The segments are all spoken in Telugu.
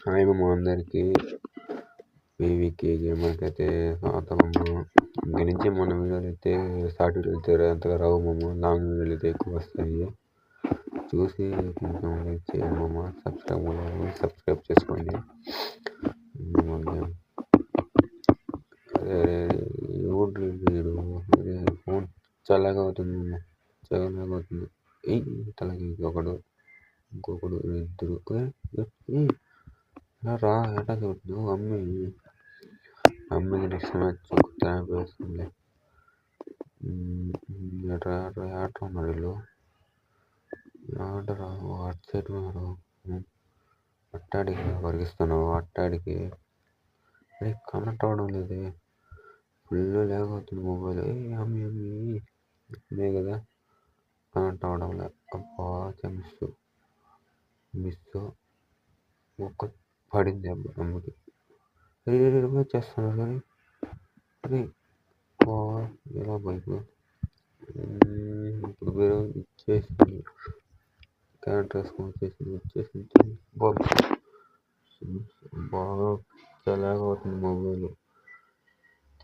హాయ్ మామ అందరికీ. పీవీకే గేమర్కైతే స్వాగతం. నుంచి మన వీడియోలు అయితే షార్ట్ వీడియోలు అయితే అంతగా రావు మామ, లాంగ్ వీడియోలు అయితే ఎక్కువ వస్తాయి. చూసి కొంచెం లైక్ చేయండి మామ, సబ్స్క్రైబ్ చేసుకోండి. ఫోన్ చల్లగా అవుతుంది మామ, చల్లగా అవుతుంది. తలకి ఇంకొకడు ఇద్దరు రా ఎటా చూడు అమ్మికి నెక్స్ట్ మ్యాచ్ వేస్తుంది. ఆట ఉన్నారు వీళ్ళు, ఆడరా అటు సైడ్ ఉన్నారు. అట్టాడికి వరిగిస్తున్నావు, అట్టాడికి కనెక్ట్ అవ్వడం లేదు. ఫుల్ ల్యాగ్ అవుతుంది మొబైల్. అమ్మే కదా కనెక్ట్ అవ్వడం లేదు. అబ్బా మిస్ ఒక్క పడింది అమ్మకి. చేస్తున్నారు కానీ అది ఎలా బైక్ ఇప్పుడు వేరే ఇచ్చేసింది. క్యారెక్టర్ వచ్చేసింది. బాగా చాలా అవుతుంది మొబైల్.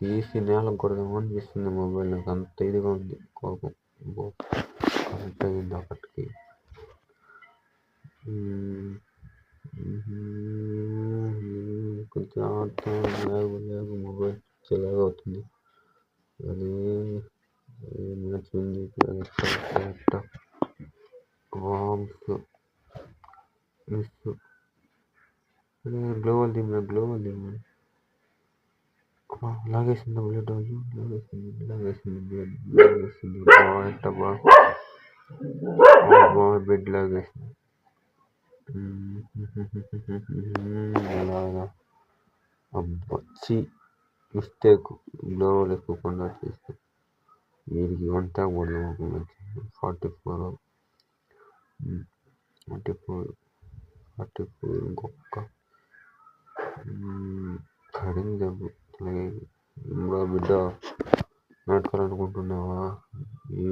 తీసి నేలకు కొడదామని అనిపిస్తుంది మొబైల్. నాకు అంత ఇదిగా ఉంది కోపం. కనెక్ట్ అయ్యింది అప్పటికి. కొంచెం లేగు మొబైల్ చల్లగా అవుతుంది. అది మ్యాచ్ గ్లోవల్ దిమ్మ లాగేసింది బుల్లెట్. లాగేసింది బెడ్ లాగేసింది. అలాగా అబ్బచ్చి మిస్టేక్ గ్లోవల్ ఎక్కువకుండా చేస్తాం. వీరికి 1 ట్యాగ్ పడదాం. 44 ఇంకొక కడింగ్ దెబ్బ. బిడ్డ నాటుకోవాలనుకుంటున్నావా? ఈ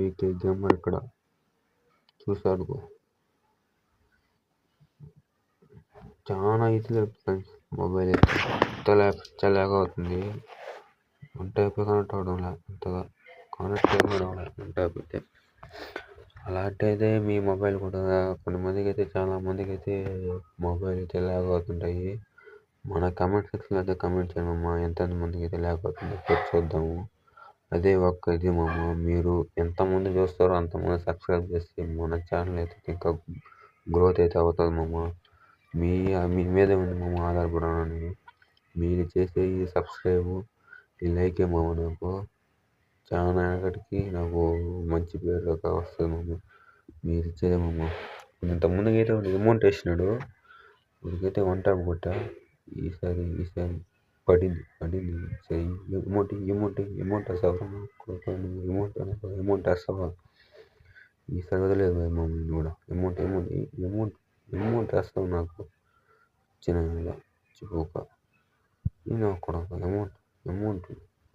గేమర్ ఇక్కడ చూసాడు. చాలా ఈజీగా ఫ్రెండ్స్ మొబైల్ అయితే చల్లగా అవుతుంది. వన్ టైప్ కనెక్ట్ అవ్వడం లేదు, అంతగా కనెక్ట్ అవ్వడం లేదు వన్ టైప్ అయితే. అలాంటిదే మీ మొబైల్ కూడా కొంతమందికి అయితే, చాలా మందికి అయితే మొబైల్ అయితే ల్యాగ్ అవుతుంటాయి. మన కమెంట్ సెక్షన్లో అయితే కమెంట్ చేయమమ్మా, ఎంతమందికి అయితే ల్యాగ్ అవుతుందో చూద్దాము. అదే ఒక్క ఇది మామ, మీరు ఎంతమంది చూస్తారో అంతమంది సబ్స్క్రైబ్ చేస్తే మన ఛానల్ అయితే ఇంకా గ్రోత్ అయితే అవుతుంది మామ. మీ మీద ఉంది మామ ఆధారపడాలని. మీరు చేసే ఈ సబ్స్క్రైబ్, ఈ లైకే మామ నాకు చాలా ఎక్కడికి నాకు మంచి పేరు వస్తుంది మామ. మీరు ఇచ్చేదే మామ. ఇంతకుముందుకి అయితే అమౌంట్ వేసినాడు, ఇప్పటికైతే 1 ట్యాప్ కొట్టా. ఈసారి పడింది. సరే అమౌంట్ వేస్తావా? అమౌంట్ వేస్తావా? ఈసారి వదిలేదు మమ్మల్ని కూడా. అమౌంట్ వేస్తావు నాకు చిన్న చిపోక. నేను కూడా అమౌంట్